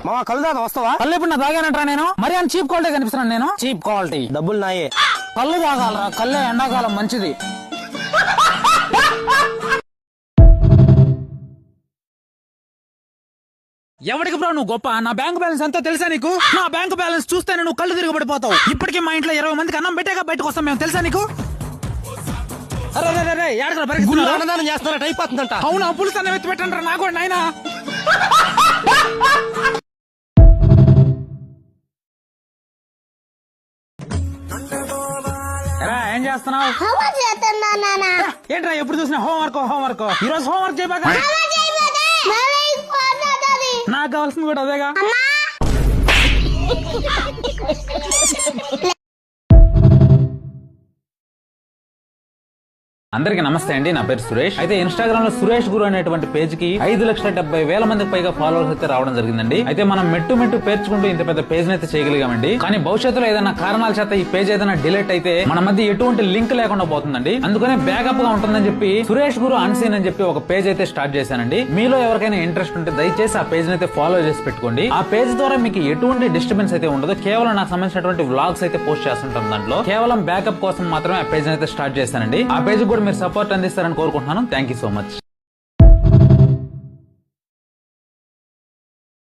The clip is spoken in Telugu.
మా కళ్ళు దాకా వస్తావా? కళ్ళు ఇప్పుడు నా తాగానంటరా నేను? మరి అని చీప్ క్వాలిటీ కనిపిస్తున్నాను నేను? చీప్ క్వాలిటీ డబ్బులు నాయే. కళ్ళు తాగాలరా, కళ్ళే ఎండాకాలం మంచిది. ఎవరికి బ్రో నువ్వు గొప్ప? నా బ్యాంక్ బ్యాలెన్స్ ఎంతో తెలుసా నీకు? నా బ్యాంక్ బ్యాలెన్స్ చూస్తేనే నువ్వు కళ్ళు తిరగబడిపోతావు. ఇప్పటికీ మా ఇంట్లో 20 మందికి అన్నం పెట్టాక బయటకు వస్తాం మేము, తెలుసా నీకు? అన్నదానం చేస్తున్నారట, అయిపోతుందంట. అవునా, పులుసు అన్నం ఎత్తి పెట్టండి నాకు కూడా నాయనా. ఏం చేస్తున్నావు? ఏంట్రా ఎప్పుడు చూసినా హోంవర్క్? ఈ రోజు హోంవర్క్ చేయబాక. నాకు కావాల్సింది కూడా అదేగా. అందరికి నమస్తే అండి, నా పేరు సురేష్. అయితే ఇన్స్టాగ్రామ్ లో సురేష్ గురు అనేటువంటి పేజ్ కి 5,70,000 మందికి పైగా ఫాలోవర్స్ అయితే రావడం జరిగిందండి. అయితే మనం మెట్టు పేర్చుకుంటూ ఇంత పెద్ద పేజ్ అయితే చేయగలిగామండి. కానీ భవిష్యత్తులో ఏదైనా కారణాల చేత ఈ పేజ్ ఏదైనా డిలీట్ అయితే మన మధ్య ఎటువంటి లింక్ లేకుండా పోతుందండి. అందుకనే బ్యాకప్ గా ఉంటుందని చెప్పి సురేష్ గురు అన్సీన్ అని చెప్పి ఒక పేజ్ అయితే స్టార్ట్ చేశానండి. మీలో ఎవరికైనా ఇంట్రెస్ట్ ఉంటే దయచేసి ఆ పేజ్ అయితే ఫాలో చేసి పెట్టుకోండి. ఆ పేజ్ ద్వారా మీకు ఎటువంటి డిస్టర్బెన్స్ అయితే ఉండదు. కేవలం నాకు సంబంధించినటువంటి వ్లాగ్స్ అయితే పోస్ట్ చేస్తుంటాం. దాంట్లో కేవలం బ్యాకప్ కోసం మాత్రమే ఆ పేజ్ అయితే స్టార్ట్ చేశానండి. ఆ పేజ్ కూడా మీరు సపోర్ట్ అందిస్తారని కోరుకుంటున్నాను. Thank you so much.